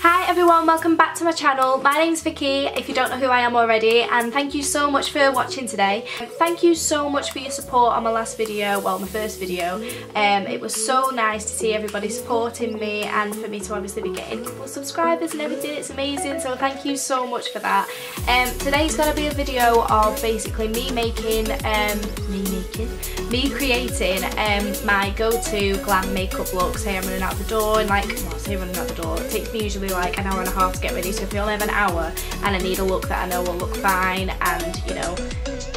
Hi everyone, welcome back to my channel. My name's Vicky, if you don't know who I am already, and thank you so much for watching today. Thank you so much for your support on my last video, well my first video. It was so nice to see everybody supporting me and for me to obviously be getting more subscribers and everything. It's amazing, so thank you so much for that. Today's going to be a video of basically me creating my go-to glam makeup look. Say I'm running out the door and it takes me usually like an hour and a half to get ready, so if you only have an hour and I need a look that I know will look fine and, you know,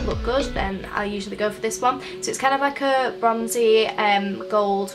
look good, then I'll usually go for this one. So it's kind of like a bronzy gold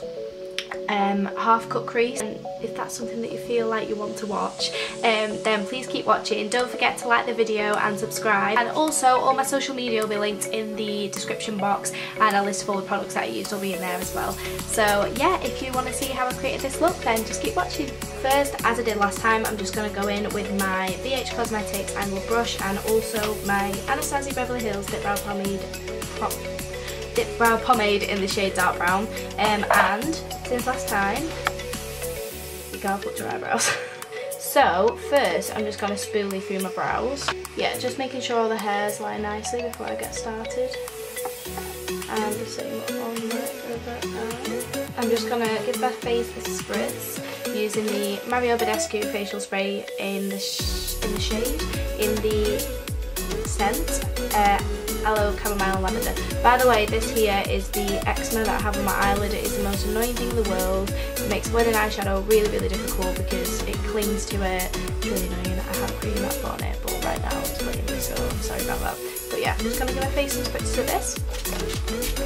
half cut crease, and if that's something that you feel like you want to watch, then please keep watching. Don't forget to like the video and subscribe, and also all my social media will be linked in the description box, and a list of all the products that I use will be in there as well. So yeah, if you want to see how I created this look, then just keep watching. First, as I did last time, I'm just going to go in with my BH Cosmetics Angle Brush and also my Anastasia Beverly Hills Dip Brow Pomade in the shade Dark Brown, and since last time, you gotta put your eyebrows. So first I'm just going to spoolie through my brows. Yeah, just making sure all the hairs lie nicely before I get started. And the same on the other eye. I'm just going to give my face a spritz using the Mario Badescu facial spray in the shade, in the scent Aloe Chamomile Lavender. By the way, this here is the eczema that I have on my eyelid. It is the most annoying thing in the world. It makes wearing eyeshadow really, really difficult because it clings to it. It's really annoying. I have cream up on it, but right now it's playing me, so I'm sorry about that. But yeah, I'm just going to give my face some spritzes of this.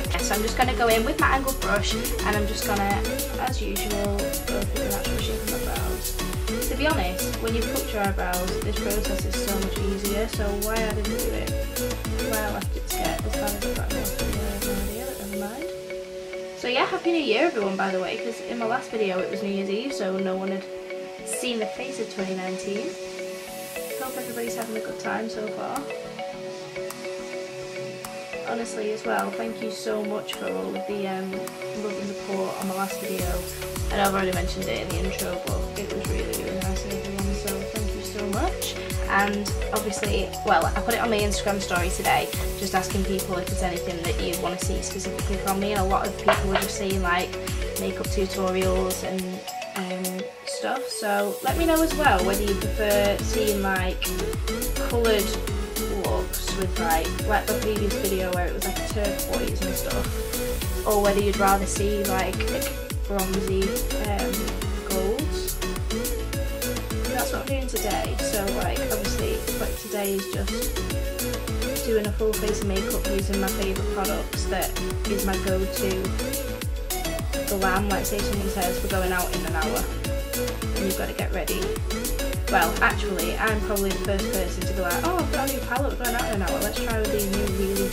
Yeah, so I'm just going to go in with my angled brush, and I'm just going to, as usual, go through the natural shape of my brows. To be honest, when you put your eyebrows, this process is so much easier, so why I didn't do it, why I left it to get as bad as I got, I have no idea, but never mind. So yeah, Happy New Year everyone, by the way, because in my last video it was New Year's Eve, so no one had seen the face of 2019. Hope everybody's having a good time so far. Honestly as well, thank you so much for all of the love and support on my last video. I know I've already mentioned it in the intro, but it was really, really nice of everyone, so thank you so much. And obviously, well, I put it on my Instagram story today, just asking people if there's anything that you want to see specifically from me, and a lot of people were just saying like makeup tutorials and stuff, so let me know as well whether you prefer seeing like coloured looks with like the previous video where it was like a turquoise and stuff, or whether you'd rather see like bronzy golds. That's what I'm doing today. So like obviously what today is just doing a full face of makeup using my favourite products that is my go-to glam. Like say someone says we're going out in an hour and you've got to get ready. Well, actually, I'm probably the first person to be like, oh, I've got a new palette, we're going out in an hour, let's try with these new really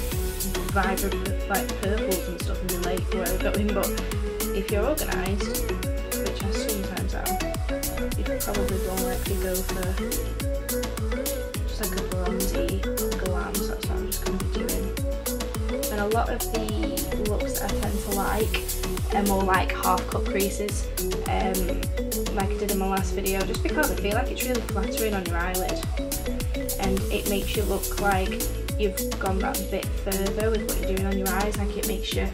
vibrant like purples and stuff and be late for where we're going. But if you're organised, which I sometimes am, you'd probably more likely go for just like a bronzy glam, so that's what I'm just going to be doing. And a lot of the looks that I tend to like are more like half cut creases, like I did in my last video, just because I feel like it's really flattering on your eyelid and it makes you look like you've gone that bit further with what you're doing on your eyes. Like it makes your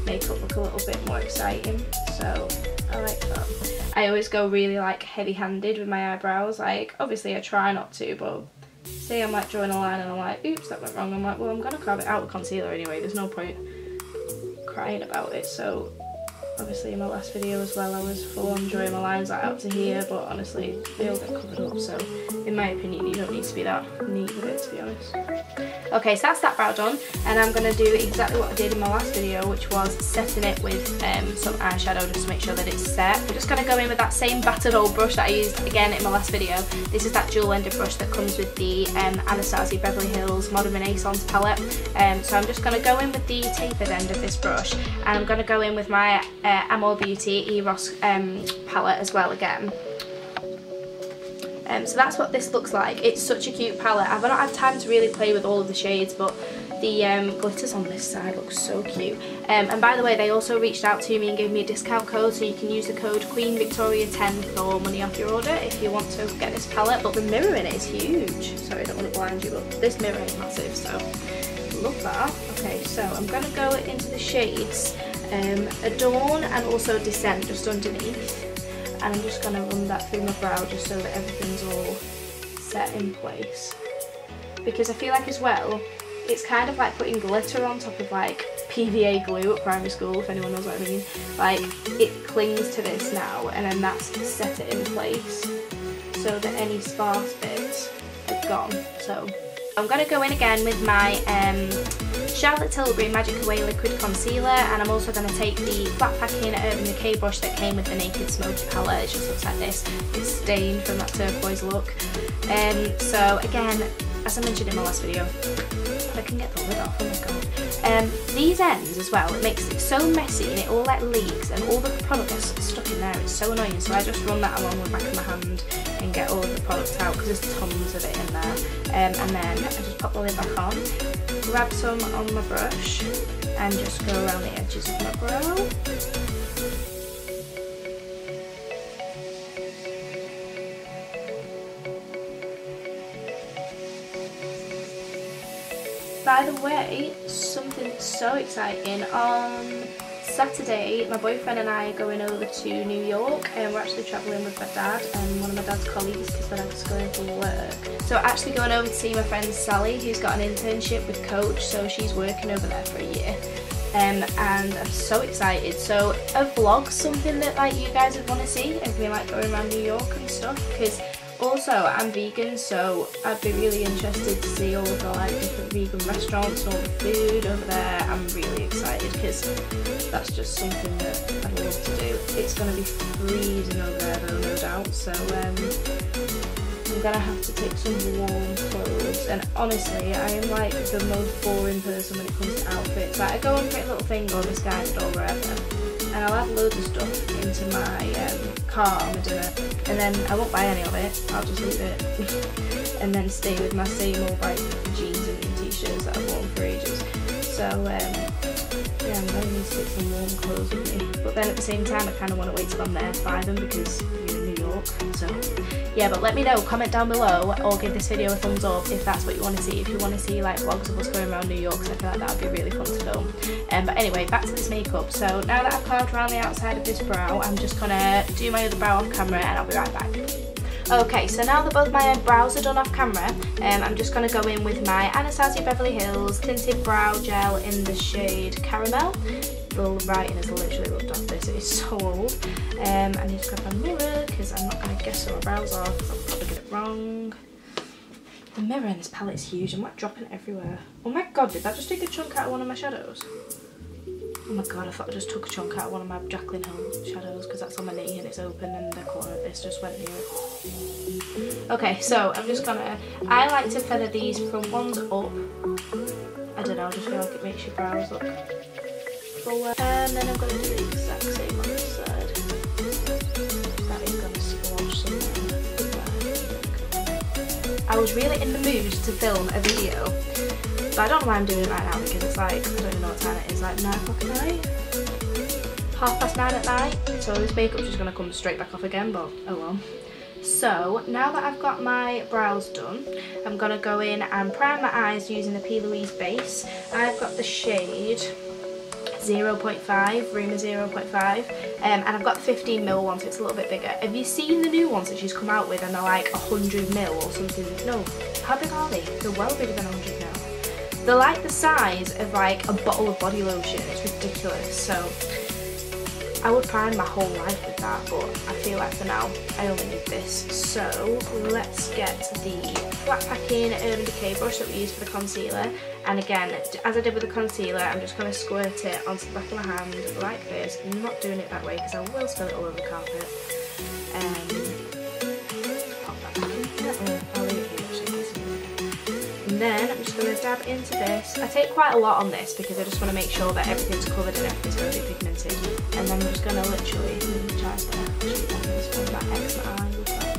makeup look a little bit more exciting, so I like that. I always go really like heavy handed with my eyebrows. Like obviously I try not to, but say I'm like drawing a line and I'm like, oops, that went wrong, I'm like, well, I'm gonna carve it out with concealer anyway, there's no point crying about it. So obviously in my last video as well, I was full on drawing my lines like up to here, but honestly they all get covered up, so in my opinion you don't need to be that neat with it, to be honest. Okay, so that's that brow done, and I'm going to do exactly what I did in my last video, which was setting it with some eyeshadow just to make sure that it's set. We're just going to go in with that same battered old brush that I used again in my last video. This is that dual-ended brush that comes with the Anastasia Beverly Hills Modern Renaissance palette. So I'm just going to go in with the tapered end of this brush, and I'm going to go in with my Amore Beauty Eros palette as well again. So that's what this looks like. It's such a cute palette. I've not had time to really play with all of the shades, but The glitters on this side look so cute. And by the way, they also reached out to me and gave me a discount code, so you can use the code QueenVictoria10 for money off your order if you want to get this palette. But the mirror in it is huge. Sorry, I don't want to blind you, but this mirror is massive, so love that. Okay, so I'm going to go into the shades Adorn and also Descent just underneath. And I'm just going to run that through my brow just so that everything's all set in place. Because I feel like as well, it's kind of like putting glitter on top of like PVA glue at primary school, if anyone knows what I mean. Like, it clings to this now, and then that's set it in place so that any sparse bits are gone. So I'm going to go in again with my Charlotte Tilbury Magic Away Liquid Concealer, and I'm also going to take the flat packing Urban Decay brush that came with the Naked Smoky palette. It just looks like this. It's stained from that turquoise look. So again, as I mentioned in my last video, I can get the lid off, oh my god. These ends as well, it makes it so messy and it all like leaks and all the product gets stuck in there. It's so annoying, so I just run that along the back of my hand and get all of the product out because there's tons of it in there. And then I just pop the lid back on, grab some on my brush and just go around the edges of my brow. By the way, something so exciting, on Saturday my boyfriend and I are going over to New York, and we're actually travelling with my dad and one of my dad's colleagues because my dad's going for work. So actually going over to see my friend Sally, who's got an internship with Coach, so she's working over there for a year. And I'm so excited. So a vlog's something that like you guys would want to see if we like going around New York and stuff, because also I'm vegan, so I'd be really interested to see all the like different vegan restaurants and all the food over there. I'm really excited because that's just something that I'd love to do. It's going to be freezing over there though, no doubt, so I'm going to have to take some warm clothes. And honestly, I am like the most boring person when it comes to outfits. Like, I go on Pretty Little Thing or Misguided or wherever, and I'll add loads of stuff into my car on my dinner, and then I won't buy any of it, I'll just leave it and then stay with my same old like jeans and t-shirts that I've worn for ages. So yeah, I'm going to need to take some warm clothes with me, but then at the same time I kind of want to wait till I'm there to buy them because you're in New York. So yeah, but let me know, comment down below or give this video a thumbs up if that's what you want to see. If you want to see like vlogs of us going around New York, because I feel like that would be really fun to film. But anyway, back to this makeup. So now that I've carved around the outside of this brow, I'm just gonna do my other brow off camera and I'll be right back. Okay, so now that both my brows are done off camera, I'm just going to go in with my Anastasia Beverly Hills Tinted Brow Gel in the shade Caramel. The writing is literally looked off this, it is so old. I need to grab my mirror because I'm not going to guess where my brows are because I'll probably get it wrong. The mirror in this palette is huge, I'm like dropping it everywhere. Oh my god, did that just take a chunk out of one of my shadows? Oh my god, I thought I just took a chunk out of one of my Jaclyn Hill shadows because that's on my knee and it's open and the corner of this just went near it. Okay, so I'm just gonna, I like to feather these from ones up. I don't know, I just feel like it makes your brows look fuller. And then I'm gonna do the exact same on this side. That is gonna splodge somewhere. I was really in the mood to film a video, but I don't know why I'm doing it right now because it's like, I don't even know what time it is, like 9 o'clock at night? 9:30 at night. So this makeup's just going to come straight back off again, but oh well. So now that I've got my brows done, I'm going to go in and prime my eyes using the P. Louise base. I've got the shade 0.5, Rima 0.5, and I've got the 15mm one, so it's a little bit bigger. Have you seen the new ones that she's come out with and they're like 100ml or something? No, how big are they? They're well bigger than 100 now. They're like the size of like a bottle of body lotion. It's ridiculous. So I would prime my whole life with that, but I feel like for now I only need this. So let's get the flat packing Urban Decay brush that we used for the concealer. And again, as I did with the concealer, I'm just going to squirt it onto the back of my hand like this. I'm not doing it that way because I will spill it all over the carpet. Pop that back in here. I'll leave it here actually. And then I'm just going to dab into this. I take quite a lot on this because I just want to make sure that everything's covered and everything's going to be pigmented. And then I'm just going to literally try to actually that X my eye with that.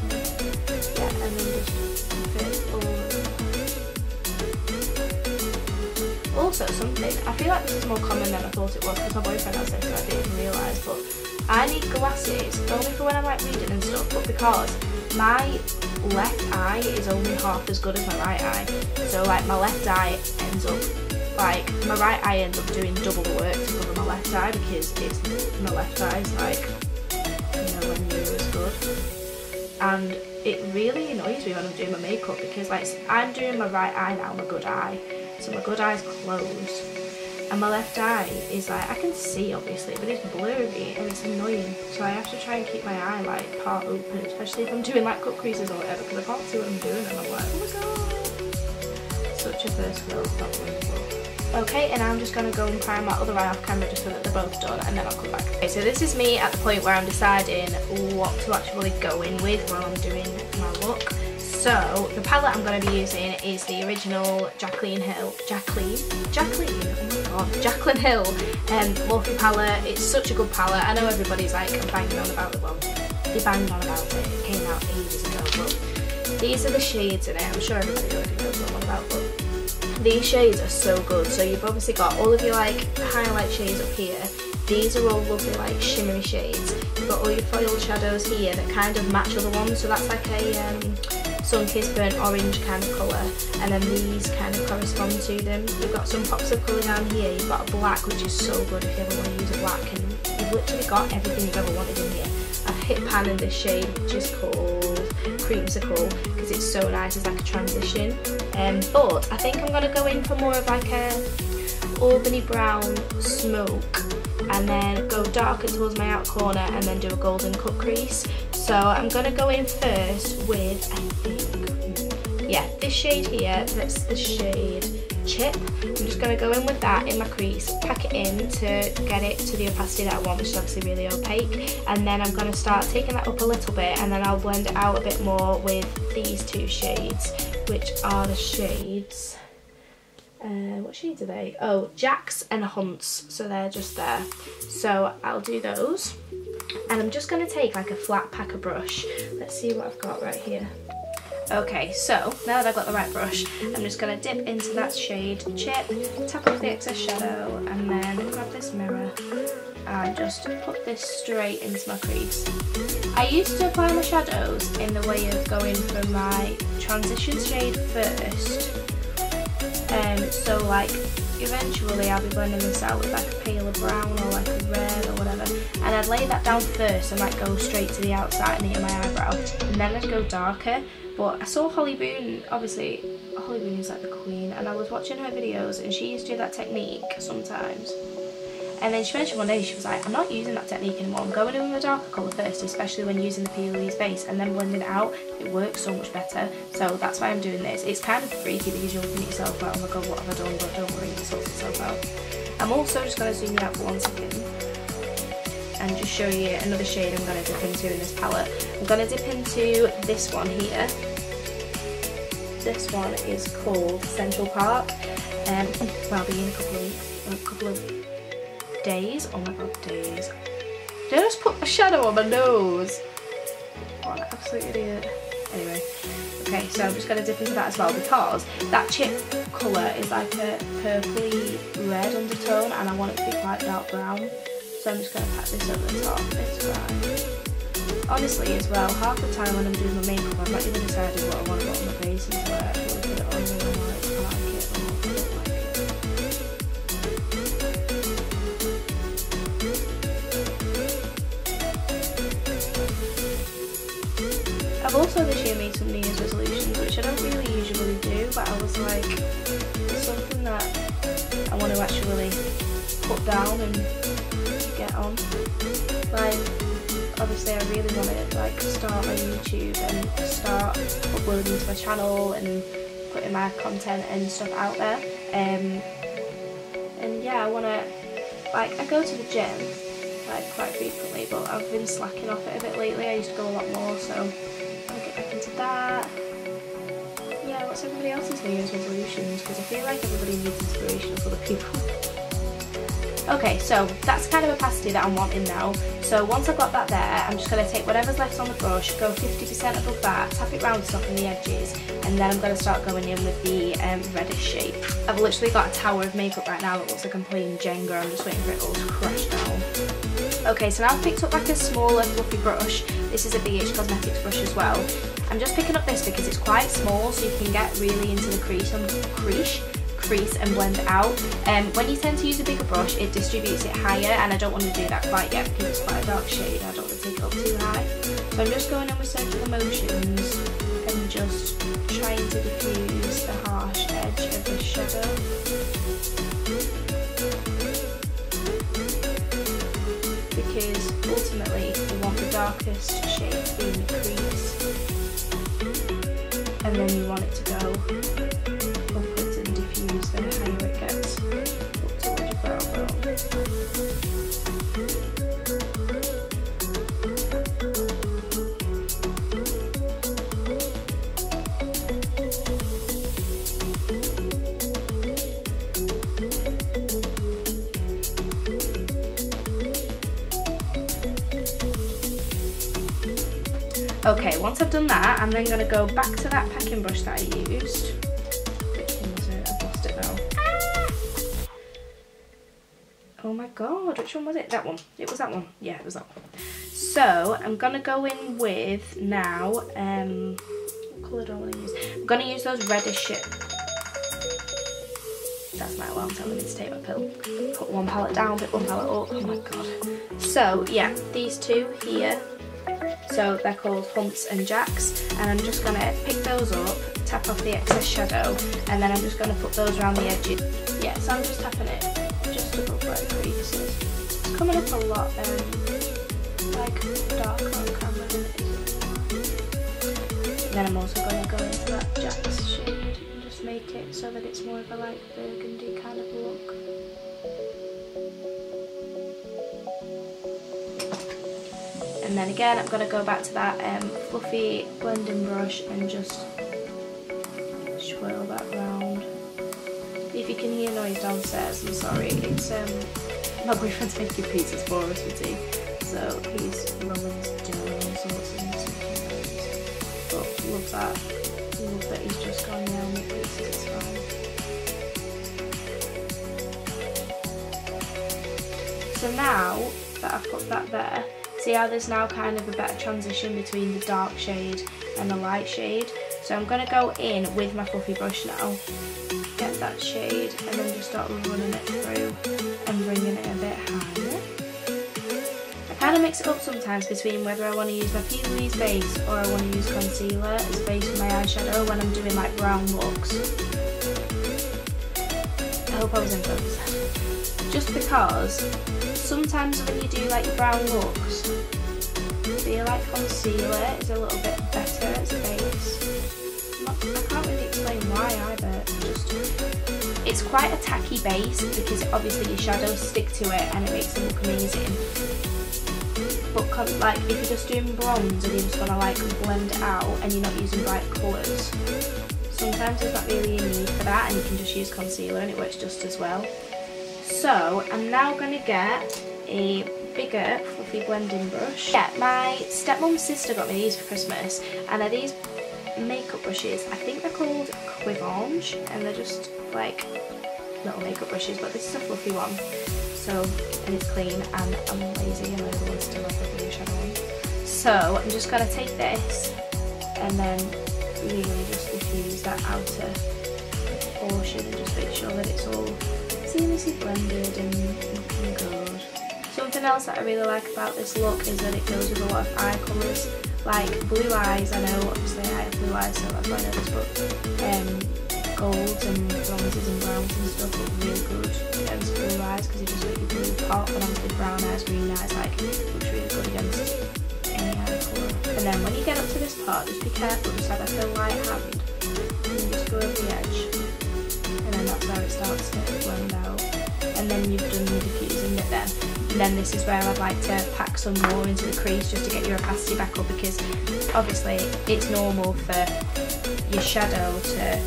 Yeah, and then just fit all also something, I feel like this is more common than I thought it was because my boyfriend has this and I didn't even realise, but I need glasses only for when I'm like reading and stuff, but because my left eye is only half as good as my right eye, so like my left eye ends up, like my right eye ends up doing double the work to cover my left eye because it's, my left eye is like nowhere near as good. And it really annoys me when I'm doing my makeup because like I'm doing my right eye now, my good eye, so my good eye's closed and my left eye is like, I can see obviously, but it's blurry and it's annoying, so I have to try and keep my eye like part open, especially if I'm doing like cut creases or whatever, because I can't see what I'm doing and I'm like, oh my god, such a first world problem. Okay, and I'm just going to go and prime my other eye off camera just so that they're both done, and then I'll come back. Okay, so this is me at the point where I'm deciding what to actually go in with while I'm doing my look. So, the palette I'm going to be using is the original Jaclyn Hill Morphe palette. It's such a good palette. I know everybody's like banging on about it, well, they banged on about it, it came out ages ago, but these are the shades in it. I'm sure everybody already knows what I'm on about, but these shades are so good. So you've obviously got all of your like highlight shades up here. These are all lovely like shimmery shades. You've got all your foiled shadows here that kind of match other ones. So that's like a sun-kissed burnt orange kind of colour, and then these kind of correspond to them. You've got some pops of colour down here. You've got a black, which is so good if you ever want to use a black, and you've literally got everything you've ever wanted in here. I've hit pan in this shade, which is called Creamsicle, because it's so nice. It's like a transition. But I think I'm going to go in for more of like a Albany brown smoke, and then go darker towards my outer corner, and then do a golden cut crease. So I'm going to go in first with, I think, yeah, this shade here. That's the shade Chip. I'm just going to go in with that in my crease, pack it in to get it to the opacity that I want, which is obviously really opaque, and then I'm going to start taking that up a little bit, and then I'll blend it out a bit more with these two shades, which are the shades, what shades are they? Oh, Jacks and Hunts, so they're just there. So I'll do those, and I'm just going to take like a flat packer brush. Let's see what I've got right here. Okay, so now that I've got the right brush, I'm just going to dip into that shade Chip, tap off the excess shadow, and then grab this mirror and just put this straight into my crease. I used to apply my shadows in the way of going for my transition shade first, so like eventually I'll be blending this out with like a paler brown or like a red or whatever, and I'd lay that down first and like go straight to the outside near my eyebrow, and then I'd go darker. But I saw Holly Boone, obviously Holly Boone is like the queen, and I was watching her videos and she used to do that technique sometimes, and then she mentioned one day, she was like, I'm not using that technique anymore, I'm going in with a darker colour first, especially when using the P. base, and then blending it out. It works so much better, so that's why I'm doing this. It's kind of freaky because you're looking at yourself like, oh my god, what have I done? But don't worry, it sorts itself out. I'm also just going to zoom you out for 1 second and just show you another shade I'm going to dip into in this palette. I'm going to dip into this one here. This one is called Central Park. Well, I'll be in a couple of days. Oh my god, days. Did I just put a shadow on my nose? What an absolute idiot. Anyway, okay, so I'm just going to dip into that as well, because that chip colour is like a purpley red undertone, and I want it to be quite dark brown. So I'm just going to pat this over the top. It's fine. Honestly, as well, half the time when I'm doing my makeup, I've not even decided what I want to put on my face until I actually put it on, and I'm like, I like it or I don't like it. I've also this year made some New Year's resolutions, which I don't really usually do, but I was like, it's something that I want to actually put down and get on. Like, obviously I really want to like start my YouTube and start uploading to my channel and putting my content and stuff out there. And yeah, I want to, like, I go to the gym like quite frequently, but I've been slacking off it a bit lately. I used to go a lot more, so I'll get back into that. Yeah, what's everybody else's New Year's resolutions? Because I feel like everybody needs inspiration for the people. Okay, so that's kind of opacity that I'm wanting now. So So once I've got that there, I'm just going to take whatever's left on the brush, go 50% above that, tap it round to soften the edges, and then I'm going to start going in with the reddish shade. I've literally got a tower of makeup right now that looks like I'm playing Jenga. I'm just waiting for it all to crash down. Okay, so now I've picked up like a smaller fluffy brush. This is a BH Cosmetics brush as well. I'm just picking up this because it's quite small, so you can get really into the crease and blend it out. When you tend to use a bigger brush, it distributes it higher, and I don't want to do that quite yet because it's quite a dark shade. I don't want to take it up too high. So I'm just going in with circular motions and just trying to diffuse the harsh edge of the shadow. Because ultimately you want the darkest shade to be in the crease, and then you want it to go upwards and diffuse the higher it gets up towards your brow bone. Okay, once I've done that, I'm then going to go back to that packing brush that I used. Which one was it? I've lost it now. Oh my god, which one was it? That one. It was that one. Yeah, it was that one. So, I'm going to go in with now, what colour do I want to use? I'm going to use those reddish shit. That's my alarm telling me to take my pill. Put one palette down, pick one palette up. Oh my god. So, yeah, these two here. So they're called Humps and Jacks, and I'm just going to pick those up, tap off the excess shadow, and then I'm just going to put those around the edges. Yeah, so I'm just tapping it just above where the crease is. It's coming up a lot like darker on camera than it is. And then I'm also going to go into that Jacks shade and just make it so that it's more of a like burgundy kind of look. And then again, I'm going to go back to that fluffy blending brush and just swirl that round. If you can hear noise downstairs, I'm sorry. It's my boyfriend's making pizzas for us for tea, so he's rolling his dough and all sorts of things. But love that he's just gone down with pieces. It's fine. So now that I've put that there, see how there's now kind of a better transition between the dark shade and the light shade. So I'm going to go in with my fluffy brush now, get that shade, and then just start running it through and bringing it a bit higher. I kind of mix it up sometimes between whether I want to use my P&G's base or I want to use concealer as base for my eyeshadow when I'm doing like brown looks. I hope I was in focus. Just because sometimes when you do like your brown looks, I feel like concealer is a little bit better as a base. I can't really explain why either. It's quite a tacky base because obviously your shadows stick to it and it makes them look amazing. But like if you're just doing bronze and you're just gonna like blend it out and you're not using bright colours, sometimes there's not really a need for that and you can just use concealer and it works just as well. So I'm now going to get a bigger fluffy blending brush. Yeah, my stepmom's sister got me these for Christmas, and they're these makeup brushes. I think they're called Quivange, and they're just like little makeup brushes, but this is a fluffy one. So, and it's clean, and I'm lazy and I don't want to still have the blue shadow on. So I'm just going to take this and then really just diffuse that outer portion and just make sure that it's all seamlessly blended and looking good. Something else that I really like about this look is that it goes with a lot of eye colours, like blue eyes. I know obviously I have blue eyes, so that's why I know this, but golds and bronzes and browns and stuff look really good against blue eyes because it just makes your blue pop, and obviously brown eyes, green eyes, like looks really good against any eye colour. And then when you get up to this part, just be careful, just have like a light hand and just go over the edge. And then that's where it starts to blend out, and then you've done your diffusing it then. And then this is where I'd like to pack some more into the crease just to get your opacity back up, because obviously it's normal for your shadow to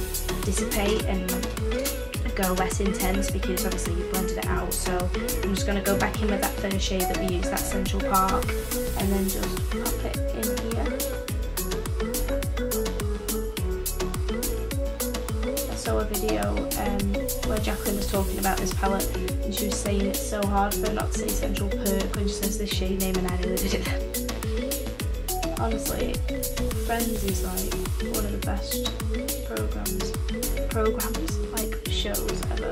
dissipate and go less intense because obviously you blended it out. So I'm just going to go back in with that first shade that we used, that Central Park, and then just pop it in here. I saw a video where Jacqueline was talking about this palette, and she was saying it's so hard for her not to say Central Perk when she says this shade name, and I nearly did it. Honestly, Friends is like one of the best programs, like shows ever.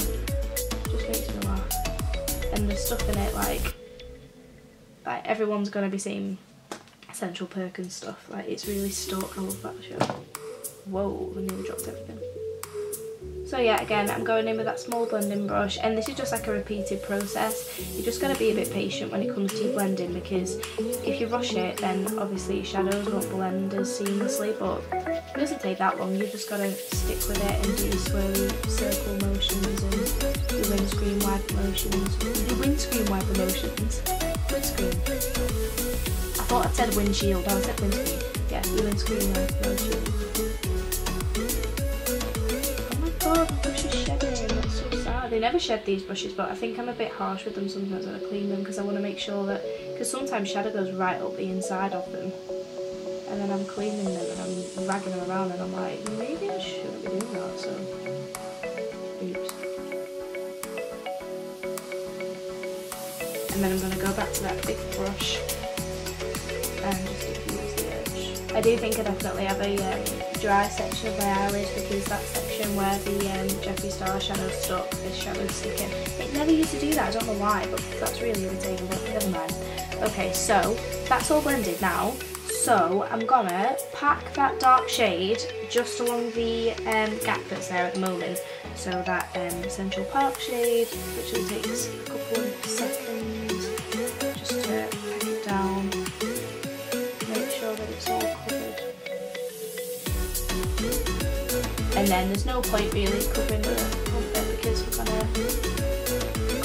Just makes me laugh. And the stuff in it, like everyone's gonna be saying Central Perk and stuff. Like, it's really stuck. I love that show. Whoa, I nearly dropped everything. So yeah, again, I'm going in with that small blending brush, and this is just like a repeated process. You're just going to be a bit patient when it comes to your blending, because if you rush it, then obviously your shadows won't blend as seamlessly, but it doesn't take that long. You've just got to stick with it and do your swirly circle motions and your windscreen wiper motions. Your windscreen wiper motions? Windscreen. I thought I said windshield, I said windscreen. Yeah, your windscreen wiper motions. Oh, my brush is shedding, that's so sad. They never shed these brushes, but I think I'm a bit harsh with them sometimes when I clean them, because I want to make sure that, because sometimes shadow goes right up the inside of them, and then I'm cleaning them and I'm ragging them around and I'm like, maybe I shouldn't be doing that, so oops. And then I'm going to go back to that big brush and just diffuse the edge. I do think I definitely have a dry section of my eyelid, because that section where the Jeffree Star shadow stuck, this shadow's sticking. It never used to do that, I don't know why, but that's really irritating, but never mind. Okay, so that's all blended now. So I'm gonna pack that dark shade just along the gap that's there at the moment. So that Central Park shade, which literally takes a couple of seconds just to pack it down. Make sure that it's all covered. And then there's no point really covering the front bit, because we're gonna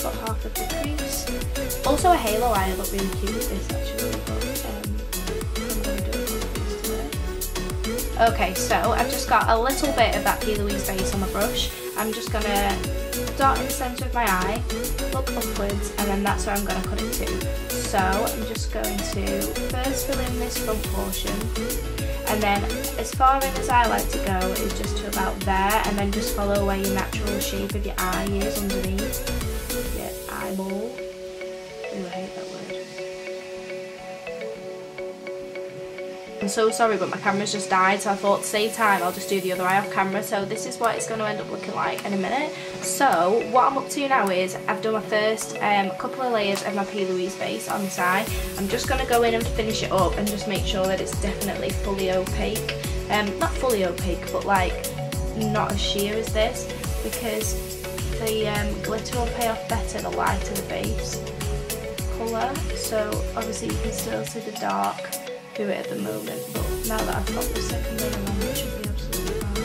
cut half of the crease. Also a halo eye look really cute with this actually, but I'm gonna do a crease today. Okay, so I've just got a little bit of that P. Louise base on my brush. I'm just gonna dot in the centre of my eye, look upwards, and then that's where I'm gonna cut it to. So I'm just going to first fill in this front portion, and then as far in as I like to go is just to about there, and then just follow where your natural shape of your eye is underneath your eyeball. Ooh, I hate that word. I'm so sorry, but my camera's just died, so I thought to save time I'll just do the other eye off camera. So this is what it's going to end up looking like in a minute. So what I'm up to now is I've done my first couple of layers of my P. Louise base on this eye. I'm just going to go in and finish it up and just make sure that it's definitely fully opaque. Not fully opaque, but like not as sheer as this, because the glitter will pay off better the lighter the base colour. So obviously you can still see the dark through it at the moment, but now that I've got the second layer on, it should be absolutely fine.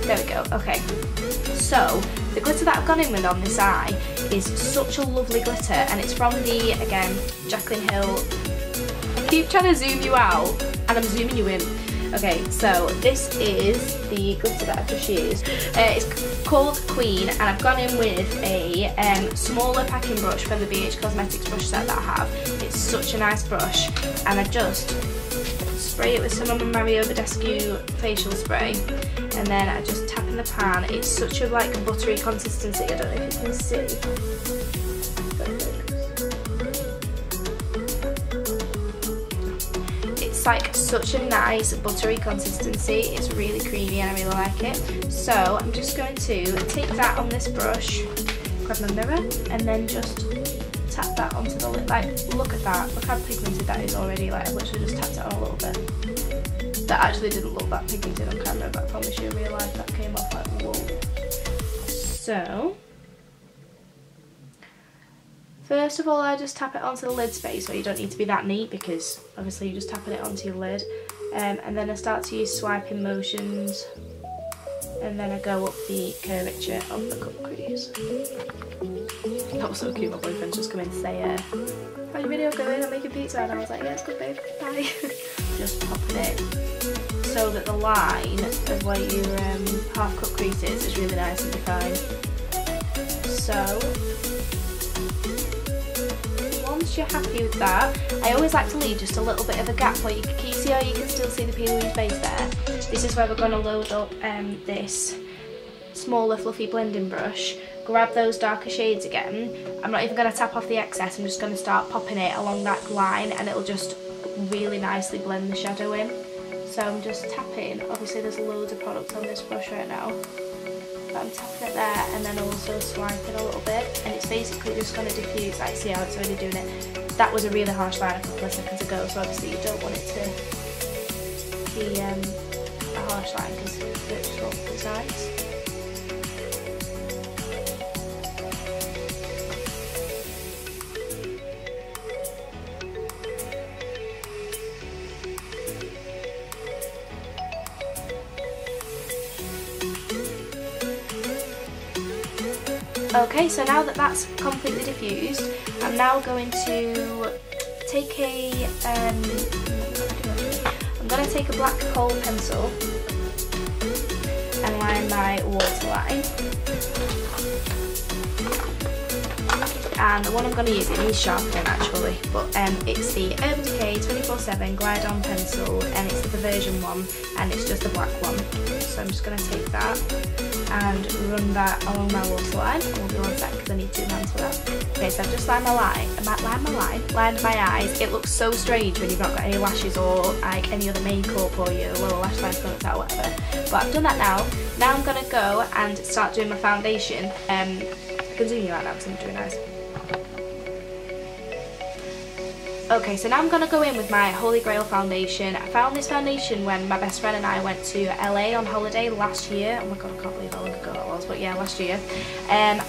There we go, okay. So the glitter that I've gone in with on this eye is such a lovely glitter, and it's from the, again, Jaclyn Hill. I keep trying to zoom you out and I'm zooming you in. Okay, so this is the glitter that I've just used. It's called Queen, and I've gone in with a smaller packing brush from the BH Cosmetics brush set that I have. It's such a nice brush, and I just spray it with some of my Mario Badescu facial spray, and then I just tap in the pan. It's such a like buttery consistency, I don't know if you can see. Like such a nice buttery consistency. It's really creamy and I really like it. So I'm just going to take that on this brush, grab my mirror, and then just tap that onto the lid. Like, look at that, look how pigmented that is already. Like, I've literally just tapped it on a little bit. That actually didn't look that pigmented on camera, but I promise you in real life that came off like, whoa. So first of all, I just tap it onto the lid space, where you don't need to be that neat, because obviously you're just tapping it onto your lid. And then I start to use swiping motions, and then I go up the curvature of the cut crease. That was so cute, my boyfriend's just come in to say, how's your video going? I'm making pizza, and I was like, yeah, it's good babe, bye. Just popping it so that the line of where your half-cut crease is really nice and defined. So, once you're happy with that, I always like to leave just a little bit of a gap where you can see how you can still see the peeling base there. This is where we're going to load up this smaller fluffy blending brush, grab those darker shades again. I'm not even going to tap off the excess, I'm just going to start popping it along that line, and it'll just really nicely blend the shadow in. So I'm just tapping, obviously there's loads of products on this brush right now, but I'm tapping it there and then also swiping a little bit, and it's basically just going to diffuse, like see how it's already doing it. That was a really harsh line a couple of seconds ago, so obviously you don't want it to be a harsh line because it just won't be nice. Okay, so now that that's completely diffused, I'm now going to take a black kohl pencil and line my waterline. And the one I'm going to use, it needs sharpening actually, but it's the Urban Decay 24/7 Glide On pencil, and it's the Perversion one, and it's just a black one. So I'm just going to take that and run that along my waterline. I won't be one sec because I need 2 hands for that. Okay, so I've just lined my eyes. It looks so strange when you've not got any lashes or like any other makeup or your lower lash line products out or whatever. But I've done that now. Now I'm going to go and start doing my foundation. I can zoom you out now because I'm doing eyes. Okay, so now I'm going to go in with my Holy Grail foundation. I found this foundation when my best friend and I went to LA on holiday last year. Oh my god, I can't believe how long ago that was, but yeah, last year. And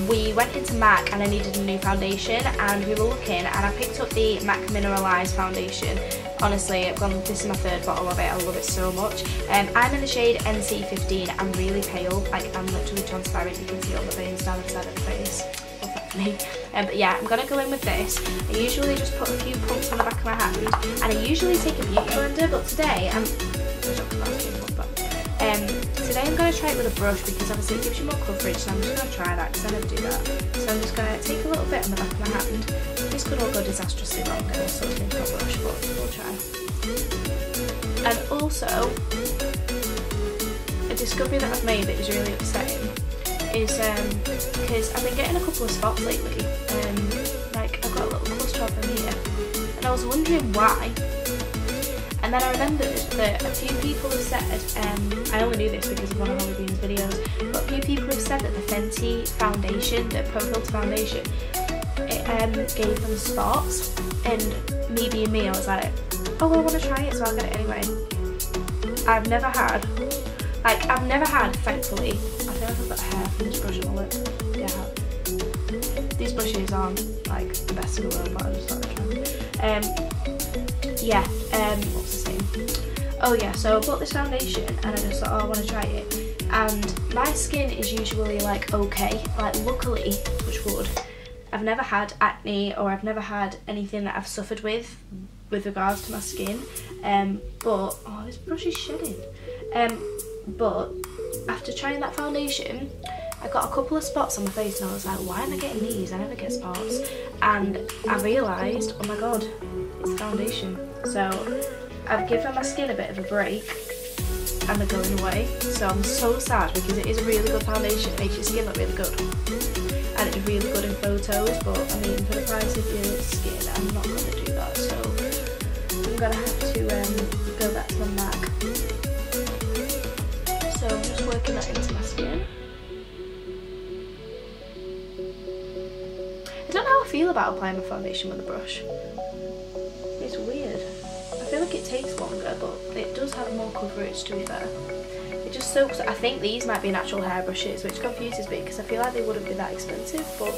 we went into MAC and I needed a new foundation, and we were looking and I picked up the MAC Mineralized foundation. Honestly, this is my 3rd bottle of it, I love it so much. I'm in the shade NC15, I'm really pale, like I'm literally transparent, you can see all the veins down the side of the face. Me. But yeah, I'm gonna go in with this. I usually just put a few pumps on the back of my hand, and I usually take a beauty blender, but today I'm gonna try it with a brush because obviously it gives you more coverage, so I'm just gonna try that because I never do that. So I'm just gonna take a little bit on the back of my hand. This could all go disastrously wrong, and also take a brush, but we'll try. And also, a discovery that I've made that is really upsetting is because I've been getting a couple of spots lately, like I've got a little cluster of them here, and I was wondering why, and then I remembered that a few people have said, I only knew this because of one of Holly Bean's videos, but a few people have said that the Fenty foundation, the Pro Filter foundation, it gave them spots, and me being me, I was like, oh I want to try it so I'll get it anyway. I've never had, thankfully, I feel like I've got hair from this brush on my lip. Yeah, these brushes aren't like the best in the world, but I just thought I'd try. What's the saying? Oh yeah, so I bought this foundation and I just thought, oh I want to try it. And my skin is usually like okay, like luckily, which would, I've never had acne or I've never had anything that I've suffered with regards to my skin. But, oh this brush is shedding. But after trying that foundation, I got a couple of spots on my face and I was like, why am I getting these? I never get spots. And I realised, oh my god, it's foundation. So I've given my skin a bit of a break and they're going away. So I'm so sad because it is a really good foundation. It makes your skin look really good. And it's really good in photos, but I mean for the price of your skin, I'm not going to do that. So I'm going to have to go back to my MAC. So I'm just working that into my skin. I don't know how I feel about applying my foundation with a brush. It's weird. I feel like it takes longer, but it does have more coverage to be fair. It just soaks. I think these might be natural hair brushes, which confuses me because I feel like they wouldn't be that expensive, but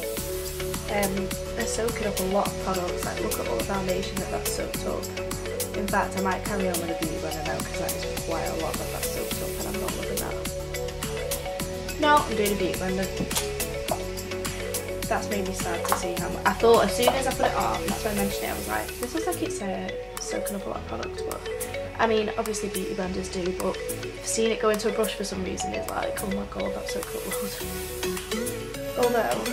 they're soaking up a lot of products. Like look at all the foundation that's soaked up. In fact, I might carry on with a beauty blender now because that is quite a lot that's soaked up and I'm not loving that. No, I'm doing a beauty blender. that's made me sad to see how much. I thought as soon as I put it on, that's why I mentioned it, I was like, this looks like it's soaking up a lot of product, but I mean, obviously beauty blenders do, but seeing it go into a brush for some reason is like, oh my god, that's so cool. Although,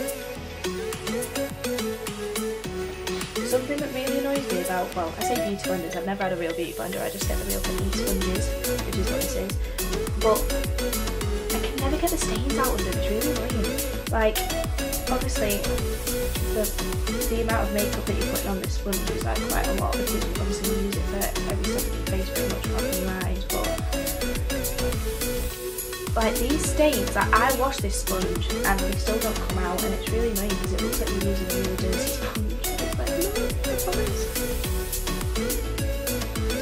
something that really annoys me about, well, I say beauty blenders, I've never had a real beauty blender, I just get the real technique sponges, which is what this is, but I can never get the stains out of them, it's really annoying. Like, obviously, the amount of makeup that you're putting on this sponge is like quite a lot, because obviously you use it for every step of your face pretty much, apart from your eyes, but like these stains, like I wash this sponge and they still don't come out, and it's really annoying because it looks like you're using a really dirty sponge. It's like, no, I promise.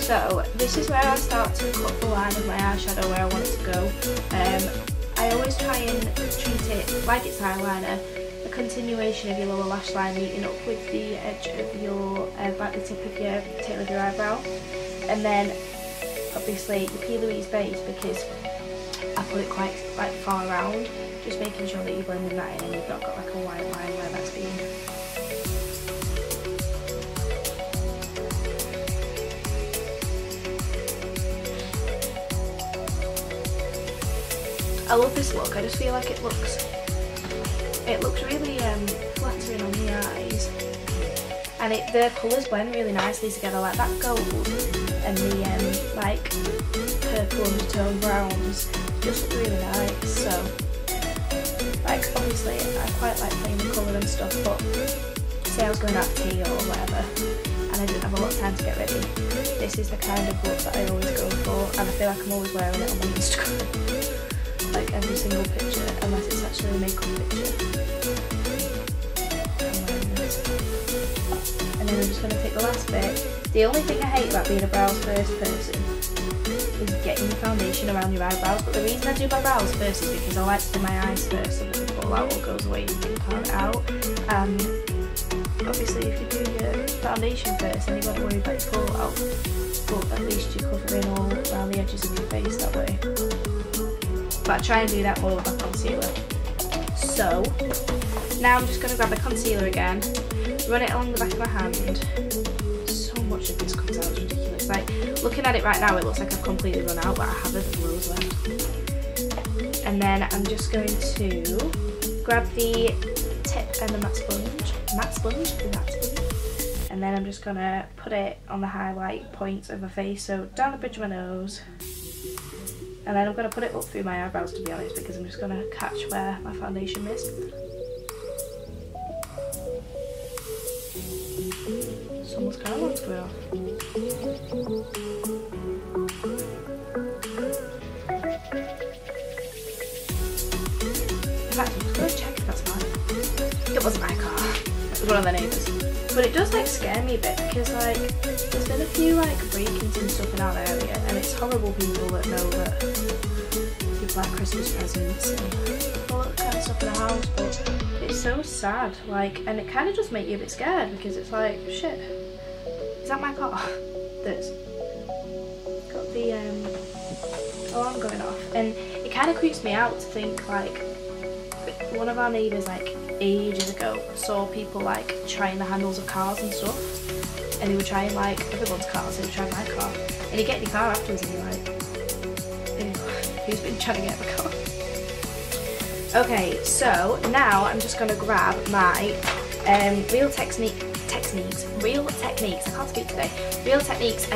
So this is where I start to cut the line of my eyeshadow where I want it to go. I always try and treat it like it's eyeliner, a continuation of your lower lash line meeting up with the edge of your, like the tip of your tail of your eyebrow, and then obviously the P. Louise base, because I put it quite like far around, just making sure that you're blending that in and you've not got like a white line where that's been. I love this look, I just feel like it looks really flattering on the eyes, and the colours blend really nicely together, like that gold and the like purple undertone browns just look really nice. So like obviously I quite like playing the colour and stuff, but say I was going out to tea or whatever and I didn't have a lot of time to get ready, this is the kind of look that I always go for, and I feel like I'm always wearing it on my Instagram. Like every single picture, unless it's actually a makeup picture. I'm wearing this. And then I'm just going to take the last bit. The only thing I hate about being a brows first person is getting the foundation around your eyebrows, but the reason I do my brows first is because I like to do my eyes first so that the fallout all goes away and you can carve it out. Obviously if you do your foundation first then you've got to worry about your fallout, but at least you're covering all around the edges of your face that way. But I try and do that all with my concealer. So now I'm just going to grab the concealer again, run it along the back of my hand. So much of this comes out, it's ridiculous. Like looking at it right now, it looks like I've completely run out, but I haven't, there's loads left. And then I'm just going to grab the tip and the matte sponge, and then I'm just going to put it on the highlight points of my face, so down the bridge of my nose. And then I'm going to put it up through my eyebrows, to be honest, because I'm just going to catch where my foundation missed. Someone's kind of wants to go off. In fact, I'm just going to check if that's mine. It wasn't my car. It was one of the neighbours. But it does like scare me a bit because like there's been a few like break-ins and stuff in our area, and it's horrible people that know that people like Christmas presents and all that kind of stuff in the house, but it's so sad, like, and it kind of just makes you a bit scared because it's like, shit, is that my car that's got the alarm going off? And it kind of creeps me out to think like one of our neighbours like ages ago saw people like trying the handles of cars and stuff, and they were trying like everyone's cars, they were trying my car, and you get in your car afterwards and you're like, ew, who's been trying to get the car? Okay, so now I'm just going to grab my Real Techniques, I can't speak today, Real Techniques.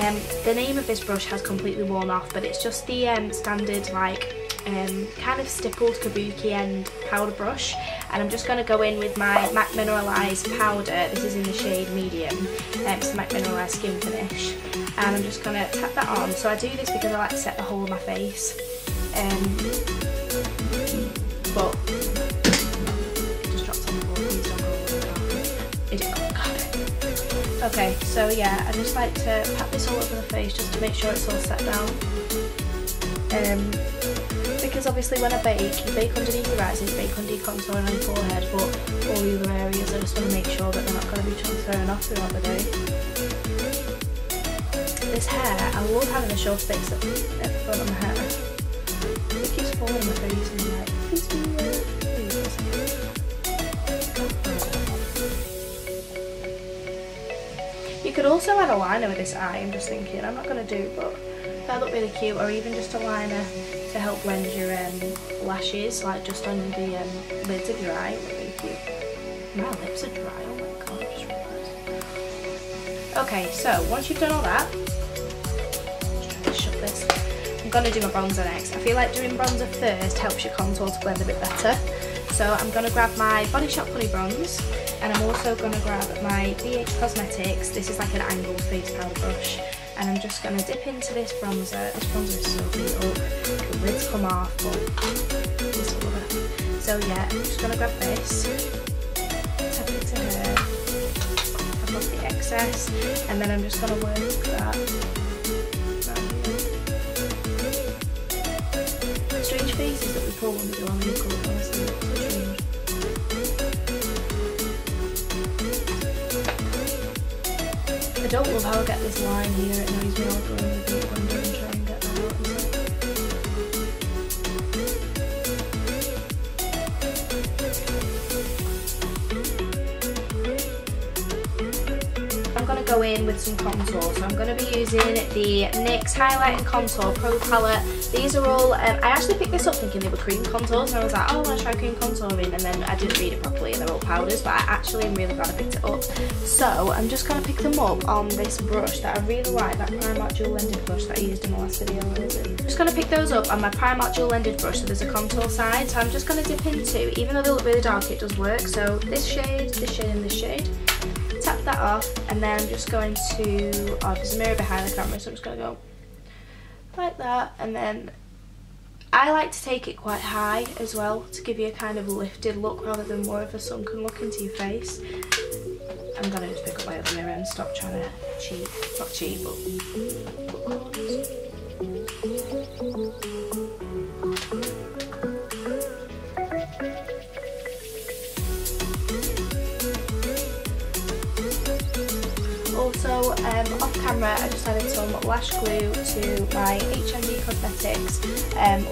The name of this brush has completely worn off, but it's just the standard like kind of stippled kabuki end powder brush, and I'm just going to go in with my MAC Mineralized powder. This is in the shade medium, it's the MAC Mineralized Skin Finish, and I'm just going to tap that on. So I do this because I like to set the whole of my face, but it just dropped on the floor, please don't go over the carpet. It didn't go on the carpet. Okay, so yeah, I just like to pat this all over the face just to make sure it's all set down. Because obviously when I bake, you bake underneath your eyes, you bake under your contour and on your forehead, but all the other areas I just want to make sure that they're not going to be transferring off throughout the day. This hair, I love having a short fix at the front of my hair. It keeps falling in my face and I'm like, please be please. could also add a liner with this eye, I'm just thinking. I'm not going to do, but that look really cute. Or even just a liner to help blend your lashes, like just on the lids of your eye. Look really cute. My lips are dry, oh my god, I just realised. Okay, so once you've done all that, just trying to shut this. I'm going to do my bronzer next. I feel like doing bronzer first helps your contour to blend a bit better. So I'm going to grab my Body Shop Honey Bronze, and I'm also going to grab my BH Cosmetics. This is like an angled face powder brush, and I'm just going to dip into this bronzer. This bronzer is so beat up, the lids come off, but this will love it. So yeah, I'm just going to grab this, tap it to her, tap off the excess, and then I'm just going to work that. Strange faces that we pull when we do our makeup, honestly, it's so strange. I don't love how I get this line here, it annoys me all going with the blender and try and get that out and stuff. I'm going to go in with some contour, so I'm going to be using the NYX Highlight and Contour Pro Palette. These are all, I actually picked this up thinking they were cream contours, and I was like, oh, I want to try cream contouring, and then I didn't read it properly and they're all powders, but I actually am really glad I picked it up. So I'm just going to pick them up on this brush that I really like, that Primark Dual Ended brush that I used in my last video. I'm just going to pick those up on my Primark Dual Ended brush, so there's a contour side, so I'm just going to dip into, even though they look really dark, it does work, so this shade, and this shade. Tap that off, and then I'm just going to, oh, there's a mirror behind the camera, so I'm just going to go like that, and then I like to take it quite high as well to give you a kind of lifted look rather than more of a sunken look into your face. I'm going to just pick up my other mirror and stop trying to cheat, not cheat, but put corners. Also, off camera, I just added some lash glue to my HMD Cosmetics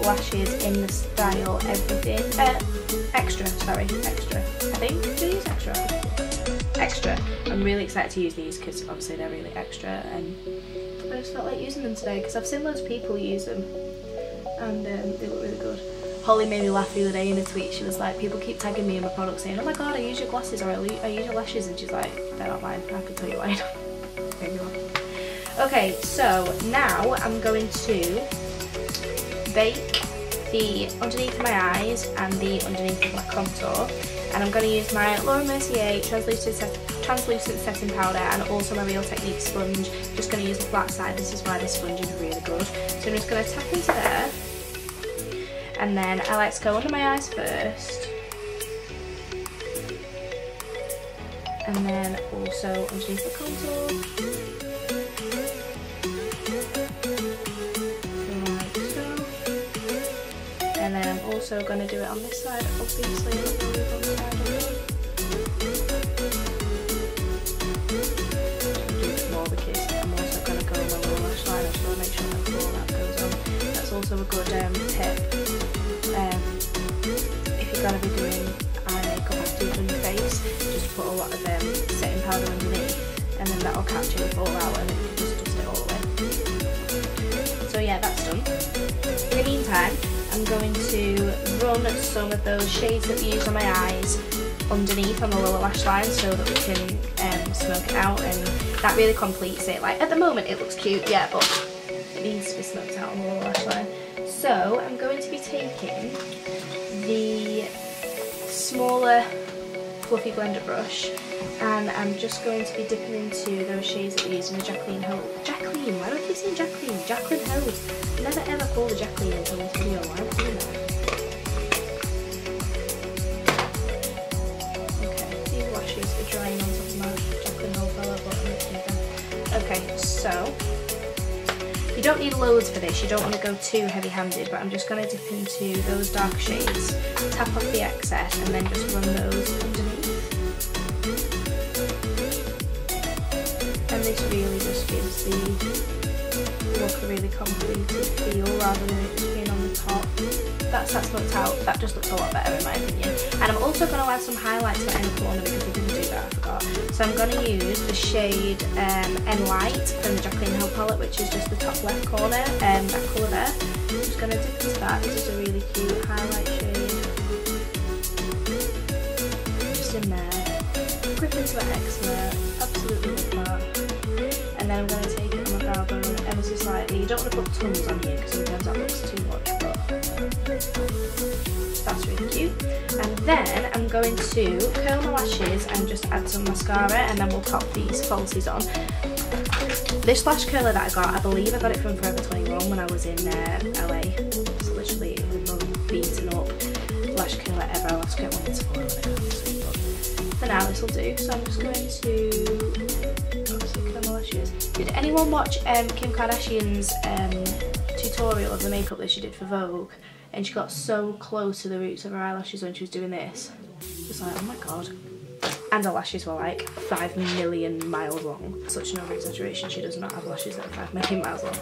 lashes in the style Everything. Extra, sorry, Extra. I think, do you use Extra? Extra. I'm really excited to use these because obviously they're really extra, and I just felt like using them today because I've seen loads of people use them, and they look really good. Holly made me laugh the other day in a tweet. She was like, people keep tagging me in my products saying, oh my god, I use your glasses, or I use your lashes, and she's like, they're not mine, I can tell you why. Okay, so now I'm going to bake the underneath of my eyes and the underneath of my contour, and I'm going to use my Laura Mercier translucent setting powder and also my Real Technique sponge. I'm just going to use the flat side, this is why this sponge is really good. So I'm just going to tap into there, and then I like to go under my eyes first, and then also underneath the contour, like so. And then I'm also going to do it on this side, obviously, not really on the side of it. Do it more because I'm also going to go on my lower lash line, I just want to make sure that all that goes on. That's also a good tip. If you're going to be doing eye makeup after you've done your face, just put a lot of setting powder underneath, and then that'll catch it all out and it can just dust it all away. So yeah, that's done. In the meantime, I'm going to run some of those shades that we use on my eyes underneath on the lower lash line so that we can smoke it out, and that really completes it. Like at the moment it looks cute, yeah, but it needs to be smoked out on the lower lash line. So I'm going to be taking the smaller fluffy blender brush, and I'm just going to be dipping into those shades that we use in the Jacqueline Ho. Jacqueline, why do I keep saying Jacqueline? Jacqueline Ho. Never ever called her Jacqueline until this video. Why am I doing that? Okay, these lashes are drying on top of my Jacqueline Ho palette, but I'm going to do them. Okay, so you don't need loads for this, you don't want to go too heavy-handed, but I'm just going to dip into those dark shades, tap off the excess, and then just run those underneath. And this really just gives the look a really completed feel rather than it just being on the top. That's smoked out, that just looks a lot better in my opinion. And I'm also going to add some highlights for inner corner because we didn't do that, I forgot. So So I'm going to use the shade N Light from the Jacqueline Hill palette, which is just the top left corner, that colour there. I'm just going to dip into that. This is a really cute highlight shade. Just in there. Grip into my eczema. Absolutely love that. And then I'm going to take it on my brow bone ever so slightly. You don't want to put tons on here because sometimes that looks too much, but that's really cute. And then I'm going to curl my lashes and just add some mascara, and then we'll top these falsies on. This lash curler that I got, I believe I got it from Forever 21 when I was in LA. It's literally the most beaten up lash curler ever. I'll have to get one in Sephora when I go this week, but for now this will do. So I'm just going to obviously curl my lashes. Did anyone watch Kim Kardashian's tutorial of the makeup that she did for Vogue? And she got so close to the roots of her eyelashes when she was doing this. It was like, oh my god. And her lashes were like 5 million miles long. Such an over-exaggeration, she does not have lashes that are 5 million miles long.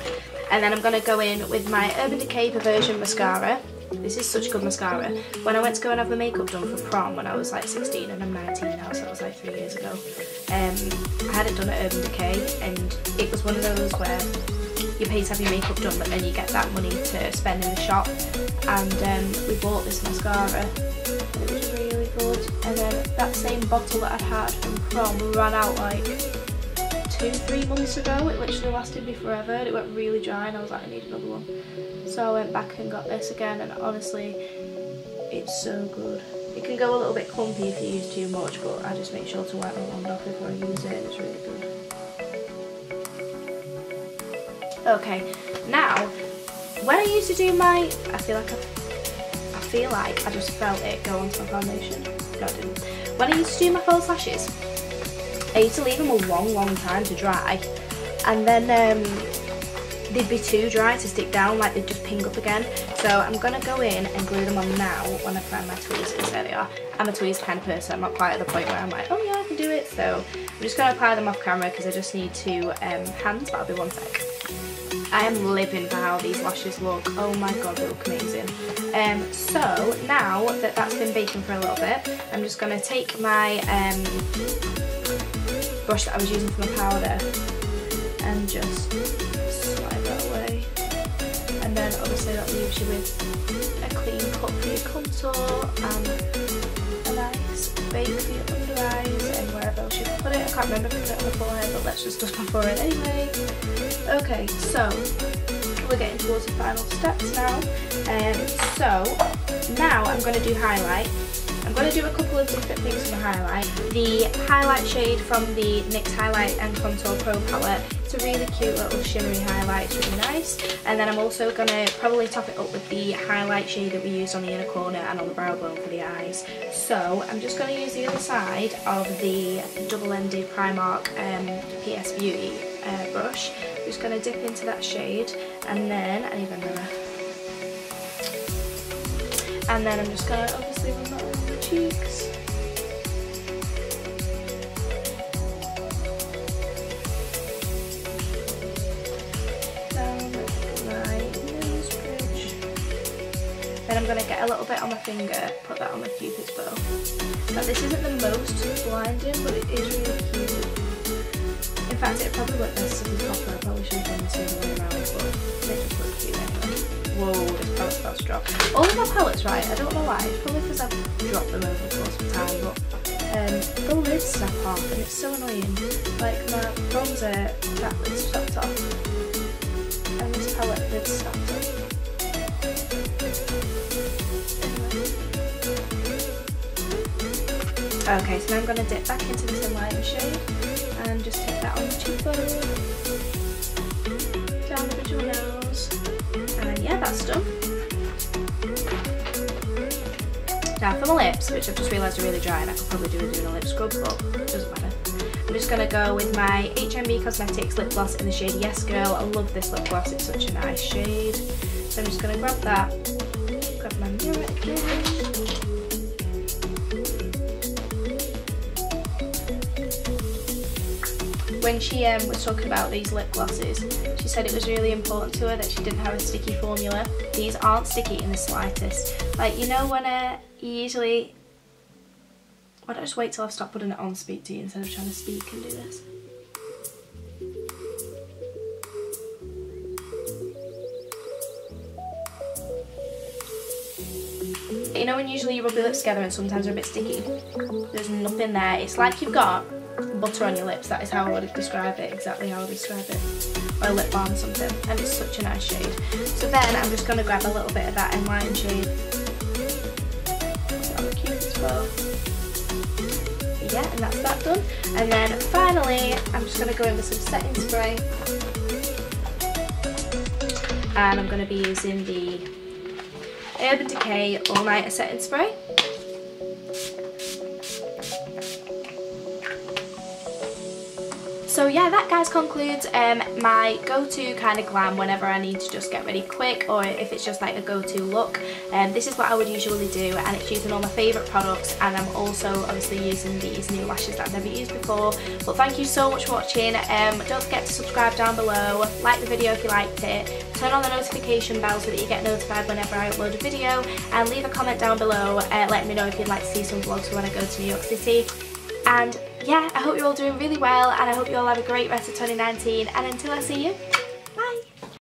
And then I'm going to go in with my Urban Decay Perversion mascara. This is such good mascara. When I went to go and have my makeup done for prom when I was like 16, and I'm 19 now, so that was like 3 years ago. I had it done at Urban Decay, and it was one of those where you pay to have your makeup done, but then you get that money to spend in the shop. And we bought this mascara, and it was really good. And then that same bottle that I'd had from prom ran out like 2-3 months ago. It literally lasted me forever. It went really dry, and I was like, I need another one. So I went back and got this again, and honestly, it's so good. It can go a little bit clumpy if you use too much, but I just make sure to wipe my wand off before I use it, and it's really good. Okay, now when I used to do my, I feel like I just felt it go onto my foundation. No, I didn't. When I used to do my false lashes, I used to leave them a long time to dry, and then they'd be too dry to stick down, like they'd just ping up again. So I'm gonna go in and glue them on now when I find my tweezers. There they are. I'm a tweezers kind of person. I'm not quite at the point where I'm like, oh yeah, I can do it. So I'm just gonna apply them off camera because I just need to hands, but I'll be one sec. I am living for how these lashes look. Oh my god, they look amazing. So now that that's been baking for a little bit, I'm just going to take my brush that I was using for my powder and just slide that away. And then obviously that leaves you with a clean cut for your contour and a nice bake for your under eyes and wherever else you put it. I can't remember if I put it on the forehead, but let's just dust my forehead anyway. Okay, so we're getting towards the final steps now. So now I'm going to do highlight. I'm going to do a couple of different things for my highlight. The highlight shade from the NYX Highlight and Contour Pro palette. It's a really cute little shimmery highlight, it's really nice. And then I'm also going to probably top it up with the highlight shade that we used on the inner corner and on the brow bone for the eyes. So I'm just going to use the other side of the double-ended Primark PS Beauty brush. I'm just going to dip into that shade, and then I need a mirror. And then I'm just going to obviously run that over the cheeks. Down my nose bridge. Then I'm going to get a little bit on my finger, put that on my Cupid's bow. Now this isn't the most blinding, but it is really cute. In fact, it probably won't necessarily copper. I probably should have done this the other way around, but they just look cute anyway. Whoa, this palette's about to drop. All of my palettes, right, I don't know why, it's probably because I've dropped them over the course of time, but the lids snap off and it's so annoying. Like my bronzer, that lid snapped off, and this palette lid snapped off. Okay, so now I'm going to dip back into this lighter shade and just take that on the cheekbone, down the bridge of my nose, and yeah, that's done. Now for my lips, which I've just realised are really dry and I could probably do doing a lip scrub, but it doesn't matter. I'm just going to go with my HMB Cosmetics lip gloss in the shade Yes Girl. I love this lip gloss, it's such a nice shade. So I'm just going to grab that, grab my mirror again. When she was talking about these lip glosses, she said it was really important to her that she didn't have a sticky formula. These aren't sticky in the slightest. Like, you know when you usually, Why don't I just wait till I've stopped putting it on speak to you instead of trying to speak and do this? You know when usually you rub your lips together and sometimes they're a bit sticky? There's nothing there. It's like you've got butter on your lips. That is how I would describe it, exactly how I would describe it. Or a lip balm or something. And it's such a nice shade. So then I'm just going to grab a little bit of that enlightened shade. That look cute as well. Yeah, and that's that done. And then finally, I'm just going to go in with some setting spray. And I'm going to be using the Urban Decay All Nighter Setting Spray. So yeah, that guys concludes my go-to kind of glam whenever I need to just get ready quick, or if it's just like a go-to look. This is what I would usually do, and it's using all my favourite products, and I'm also obviously using these new lashes that I've never used before. But thank you so much for watching. Don't forget to subscribe down below, like the video if you liked it, turn on the notification bell so that you get notified whenever I upload a video, and leave a comment down below letting me know if you'd like to see some vlogs for when I go to New York City. And yeah, I hope you're all doing really well, and I hope you all have a great rest of 2019, and until I see you,